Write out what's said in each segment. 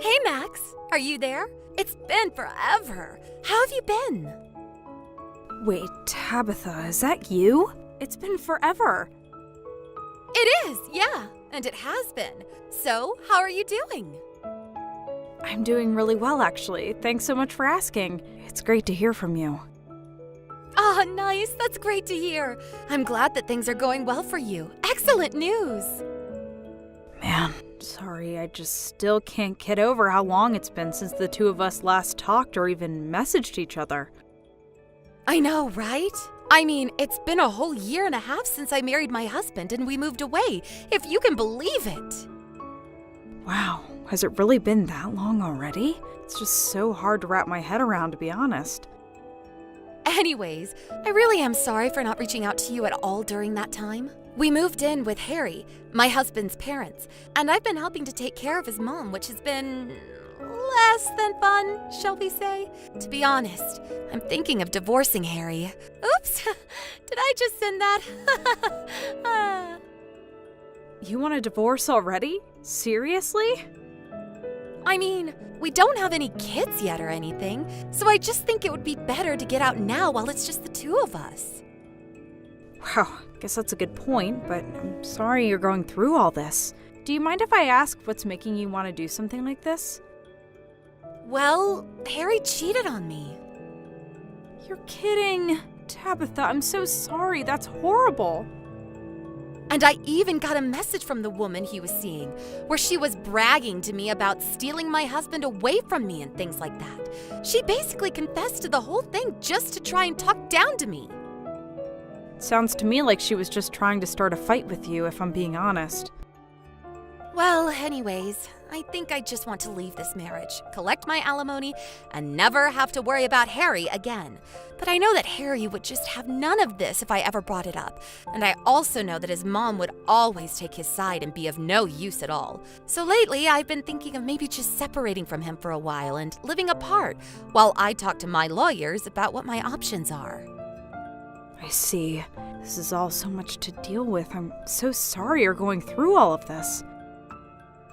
Hey, Max. Are you there? It's been forever. How have you been? Wait, Tabitha, is that you? It's been forever. It is, yeah. And it has been. So, how are you doing? I'm doing really well, actually. Thanks so much for asking. It's great to hear from you. Ah, nice. That's great to hear. I'm glad that things are going well for you. Excellent news. Man, sorry, I just still can't get over how long it's been since the two of us last talked or even messaged each other. I know, right? I mean, it's been a whole year and a half since I married my husband and we moved away, if you can believe it. Wow, has it really been that long already? It's just so hard to wrap my head around, to be honest. Anyways, I really am sorry for not reaching out to you at all during that time. We moved in with Harry, my husband's parents, and I've been helping to take care of his mom, which has been less than fun, shall we say? To be honest, I'm thinking of divorcing Harry. Oops, did I just send that? You want a divorce already? Seriously? I mean, we don't have any kids yet or anything, so I just think it would be better to get out now while it's just the two of us. Wow, guess that's a good point, but I'm sorry you're going through all this. Do you mind if I ask what's making you want to do something like this? Well, Harry cheated on me. You're kidding. Tabitha, I'm so sorry. That's horrible. And I even got a message from the woman he was seeing, where she was bragging to me about stealing my husband away from me and things like that. She basically confessed to the whole thing just to try and talk down to me. Sounds to me like she was just trying to start a fight with you, if I'm being honest. Well, anyways, I think I just want to leave this marriage, collect my alimony, and never have to worry about Harry again. But I know that Harry would just have none of this if I ever brought it up. And I also know that his mom would always take his side and be of no use at all. So lately, I've been thinking of maybe just separating from him for a while and living apart, while I talk to my lawyers about what my options are. I see. This is all so much to deal with. I'm so sorry you're going through all of this.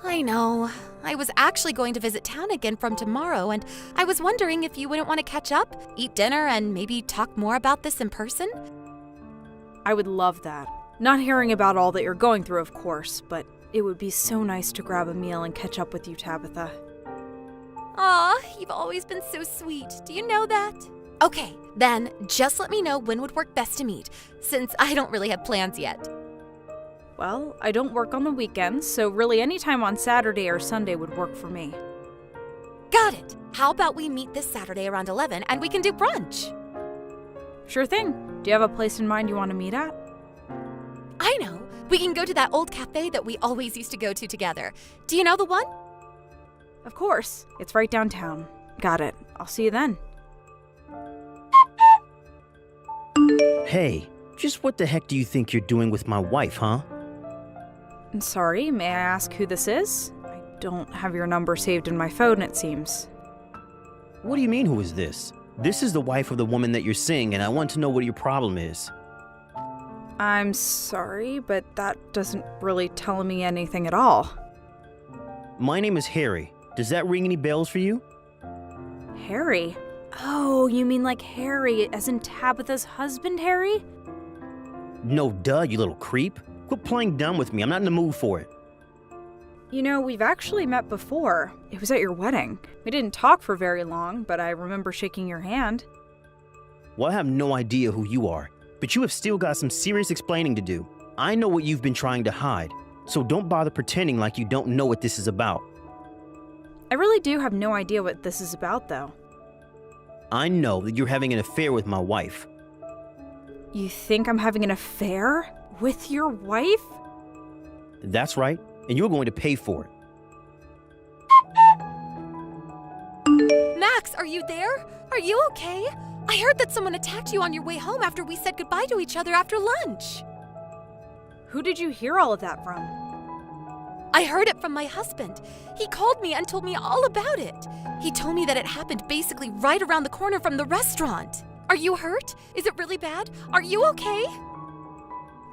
I know. I was actually going to visit town again from tomorrow, and I was wondering if you wouldn't want to catch up, eat dinner, and maybe talk more about this in person? I would love that. Not hearing about all that you're going through, of course, but it would be so nice to grab a meal and catch up with you, Tabitha. Aw, you've always been so sweet. Do you know that? Okay, then just let me know when would work best to meet, since I don't really have plans yet. Well, I don't work on the weekends, so really any time on Saturday or Sunday would work for me. Got it. How about we meet this Saturday around 11 and we can do brunch? Sure thing. Do you have a place in mind you want to meet at? I know. We can go to that old cafe that we always used to go to together. Do you know the one? Of course. It's right downtown. Got it. I'll see you then. Hey, just what the heck do you think you're doing with my wife, huh? Sorry, may I ask who this is? I don't have your number saved in my phone, it seems. What do you mean, who is this? This is the wife of the woman that you're seeing, and I want to know what your problem is. I'm sorry, but that doesn't really tell me anything at all. My name is Harry. Does that ring any bells for you? Harry? Oh, you mean like Harry, as in Tabitha's husband, Harry? No, duh, you little creep. Quit playing dumb with me. I'm not in the mood for it. You know, we've actually met before. It was at your wedding. We didn't talk for very long, but I remember shaking your hand. Well, I have no idea who you are, but you have still got some serious explaining to do. I know what you've been trying to hide, so don't bother pretending like you don't know what this is about. I really do have no idea what this is about, though. I know that you're having an affair with my wife. You think I'm having an affair? With your wife? That's right, and you're going to pay for it. Max, are you there? Are you okay? I heard that someone attacked you on your way home after we said goodbye to each other after lunch. Who did you hear all of that from? I heard it from my husband. He called me and told me all about it. He told me that it happened basically right around the corner from the restaurant. Are you hurt? Is it really bad? Are you okay?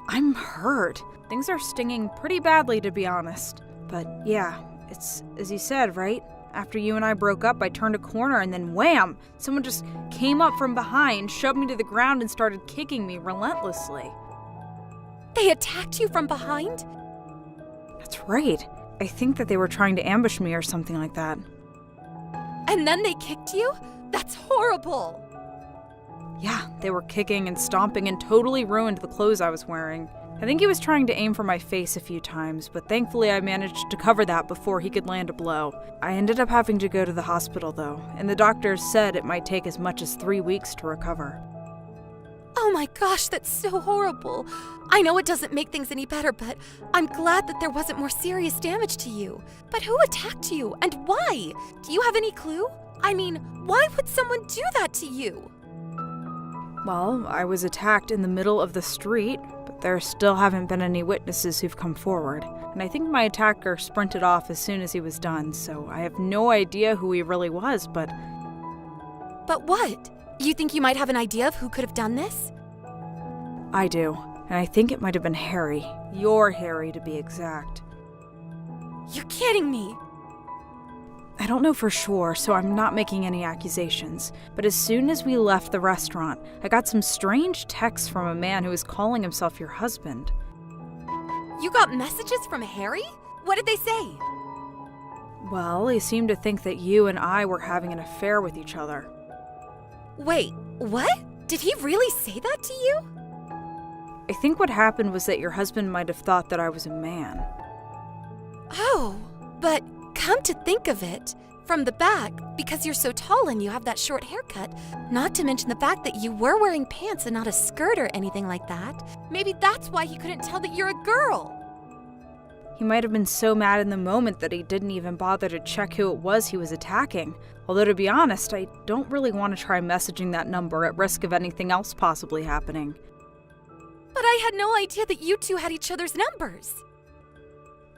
I'm hurt. Things are stinging pretty badly, to be honest. But yeah, it's as you said, right? After you and I broke up, I turned a corner and then wham! Someone just came up from behind, shoved me to the ground, and started kicking me relentlessly. They attacked you from behind? That's right. I think that they were trying to ambush me or something like that. And then they kicked you? That's horrible! Yeah, they were kicking and stomping and totally ruined the clothes I was wearing. I think he was trying to aim for my face a few times, but thankfully I managed to cover that before he could land a blow. I ended up having to go to the hospital though, and the doctors said it might take as much as 3 weeks to recover. Oh my gosh, that's so horrible. I know it doesn't make things any better, but I'm glad that there wasn't more serious damage to you. But who attacked you, and why? Do you have any clue? I mean, why would someone do that to you? Well, I was attacked in the middle of the street, but there still haven't been any witnesses who've come forward. And I think my attacker sprinted off as soon as he was done, so I have no idea who he really was, but... But what? You think you might have an idea of who could have done this? I do, and I think it might have been Harry. Your Harry, to be exact. You're kidding me! I don't know for sure, so I'm not making any accusations. But as soon as we left the restaurant, I got some strange texts from a man who was calling himself your husband. You got messages from Harry? What did they say? Well, he seemed to think that you and I were having an affair with each other. Wait, what? Did he really say that to you? I think what happened was that your husband might have thought that I was a man. Oh, but come to think of it, from the back, because you're so tall and you have that short haircut, not to mention the fact that you were wearing pants and not a skirt or anything like that, maybe that's why he couldn't tell that you're a girl. He might have been so mad in the moment that he didn't even bother to check who it was he was attacking. Although to be honest, I don't really want to try messaging that number at risk of anything else possibly happening. But I had no idea that you two had each other's numbers.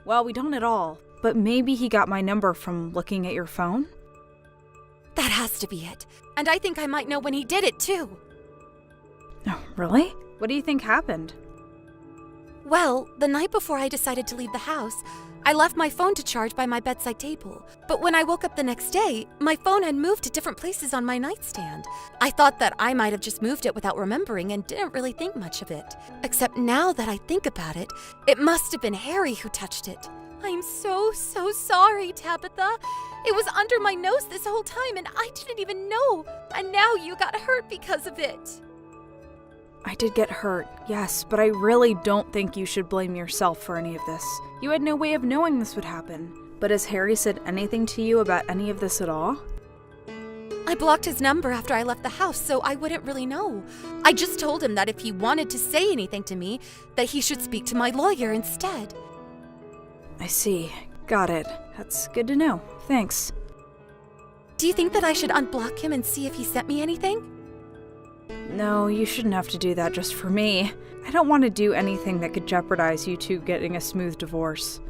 Well, we don't at all. But maybe he got my number from looking at your phone? That has to be it. And I think I might know when he did it, too. Oh, really? What do you think happened? Well, the night before I decided to leave the house, I left my phone to charge by my bedside table. But when I woke up the next day, my phone had moved to different places on my nightstand. I thought that I might have just moved it without remembering and didn't really think much of it. Except now that I think about it, it must have been Harry who touched it. I'm so sorry, Tabitha. It was under my nose this whole time and I didn't even know. And now you got hurt because of it. I did get hurt, yes, but I really don't think you should blame yourself for any of this. You had no way of knowing this would happen. But has Harry said anything to you about any of this at all? I blocked his number after I left the house, so I wouldn't really know. I just told him that if he wanted to say anything to me, that he should speak to my lawyer instead. I see. Got it. That's good to know. Thanks. Do you think that I should unblock him and see if he sent me anything? No, you shouldn't have to do that just for me. I don't want to do anything that could jeopardize you two getting a smooth divorce.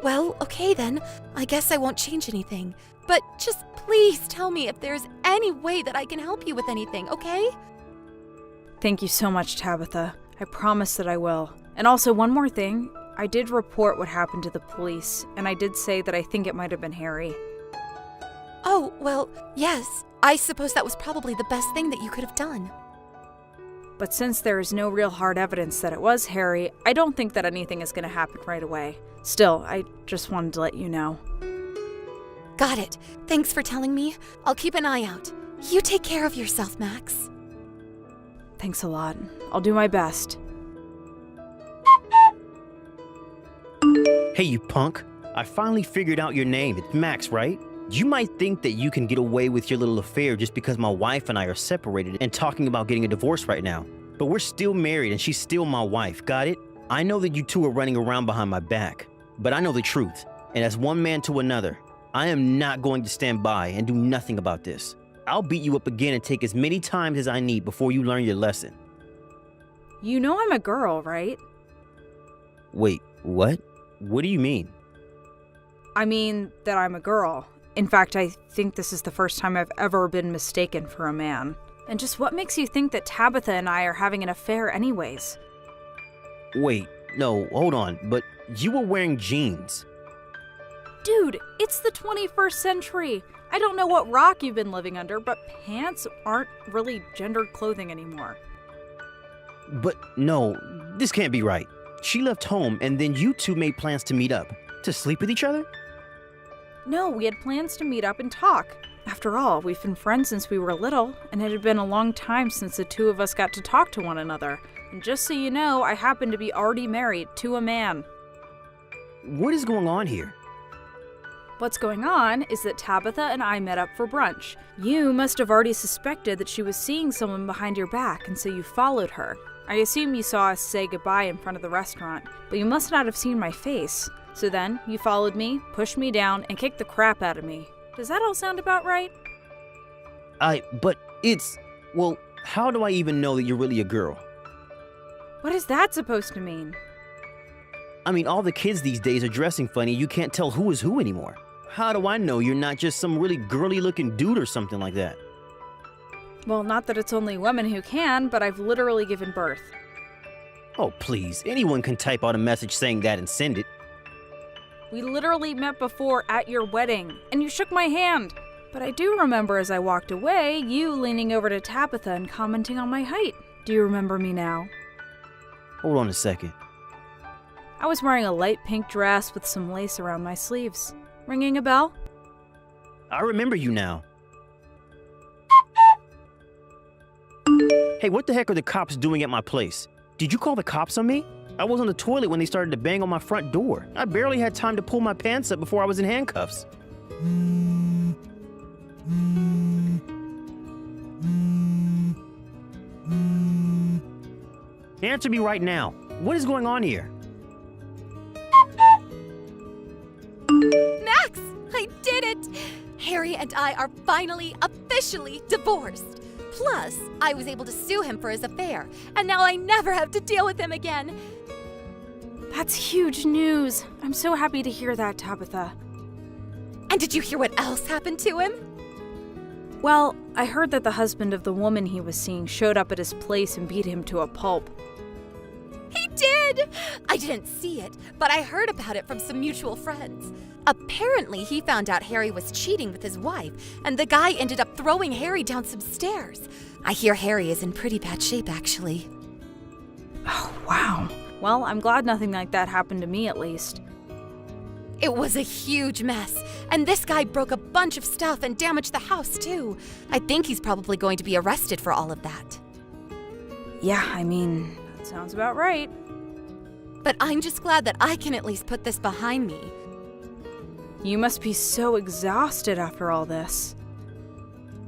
Well, okay then. I guess I won't change anything. But just please tell me if there's any way that I can help you with anything, okay? Thank you so much, Tabitha. I promise that I will. And also, one more thing. I did report what happened to the police, and I did say that I think it might have been Harry. Oh, well, yes. I suppose that was probably the best thing that you could have done. But since there is no real hard evidence that it was Harry, I don't think that anything is going to happen right away. Still, I just wanted to let you know. Got it. Thanks for telling me. I'll keep an eye out. You take care of yourself, Max. Thanks a lot. I'll do my best. Hey, you punk. I finally figured out your name. It's Max, right? You might think that you can get away with your little affair just because my wife and I are separated and talking about getting a divorce right now. But we're still married and she's still my wife, got it? I know that you two are running around behind my back, but I know the truth. And as one man to another, I am not going to stand by and do nothing about this. I'll beat you up again and take as many times as I need before you learn your lesson. You know I'm a girl, right? Wait, what? What do you mean? I mean that I'm a girl. In fact, I think this is the first time I've ever been mistaken for a man. And just what makes you think that Tabitha and I are having an affair anyways? Wait, no, hold on, but you were wearing jeans. Dude, it's the 21st century. I don't know what rock you've been living under, but pants aren't really gendered clothing anymore. But no, this can't be right. She left home and then you two made plans to meet up. To sleep with each other? No, we had plans to meet up and talk. After all, we've been friends since we were little, and it had been a long time since the two of us got to talk to one another. And just so you know, I happen to be already married to a man. What is going on here? What's going on is that Tabitha and I met up for brunch. You must have already suspected that she was seeing someone behind your back, and so you followed her. I assume you saw us say goodbye in front of the restaurant, but you must not have seen my face. So then, you followed me, pushed me down, and kicked the crap out of me. Does that all sound about right? Well, how do I even know that you're really a girl? What is that supposed to mean? I mean, all the kids these days are dressing funny, you can't tell who is who anymore. How do I know you're not just some really girly-looking dude or something like that? Well, not that it's only women who can, but I've literally given birth. Oh, please, anyone can type out a message saying that and send it. We literally met before at your wedding, and you shook my hand. But I do remember as I walked away, you leaning over to Tabitha and commenting on my height. Do you remember me now? Hold on a second. I was wearing a light pink dress with some lace around my sleeves. Ringing a bell? I remember you now. Hey, what the heck are the cops doing at my place? Did you call the cops on me? I was on the toilet when they started to bang on my front door. I barely had time to pull my pants up before I was in handcuffs. Answer me right now. What is going on here? Max, I did it! Harry and I are finally, officially divorced. Plus, I was able to sue him for his affair, and now I never have to deal with him again. That's huge news. I'm so happy to hear that, Tabitha. And did you hear what else happened to him? Well, I heard that the husband of the woman he was seeing showed up at his place and beat him to a pulp. He did! I didn't see it, but I heard about it from some mutual friends. Apparently, he found out Harry was cheating with his wife, and the guy ended up throwing Harry down some stairs. I hear Harry is in pretty bad shape, actually. Oh, wow. Well, I'm glad nothing like that happened to me, at least. It was a huge mess, and this guy broke a bunch of stuff and damaged the house, too. I think he's probably going to be arrested for all of that. Yeah, I mean, that sounds about right. But I'm just glad that I can at least put this behind me. You must be so exhausted after all this.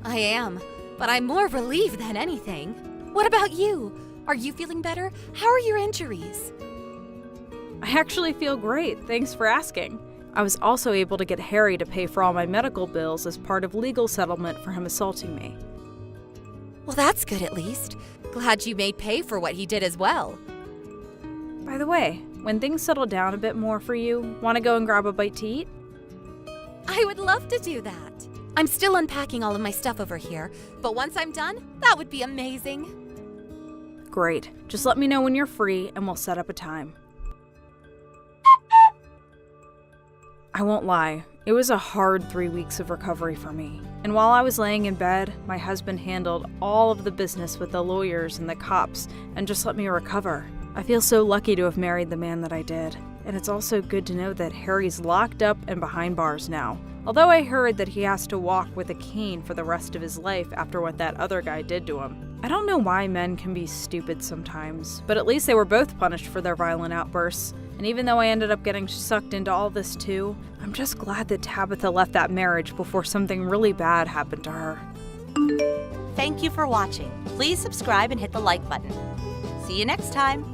I am, but I'm more relieved than anything. What about you? Are you feeling better? How are your injuries? I actually feel great, thanks for asking. I was also able to get Harry to pay for all my medical bills as part of legal settlement for him assaulting me. Well, that's good at least. Glad you made pay for what he did as well. By the way, when things settle down a bit more for you, want to go and grab a bite to eat? I would love to do that. I'm still unpacking all of my stuff over here, but once I'm done, that would be amazing. Great. Just let me know when you're free and we'll set up a time. I won't lie, it was a hard 3 weeks of recovery for me. And while I was laying in bed, my husband handled all of the business with the lawyers and the cops and just let me recover. I feel so lucky to have married the man that I did. And it's also good to know that Harry's locked up and behind bars now. Although I heard that he has to walk with a cane for the rest of his life after what that other guy did to him. I don't know why men can be stupid sometimes, but at least they were both punished for their violent outbursts. And even though I ended up getting sucked into all this too, I'm just glad that Tabitha left that marriage before something really bad happened to her. Thank you for watching. Please subscribe and hit the like button. See you next time.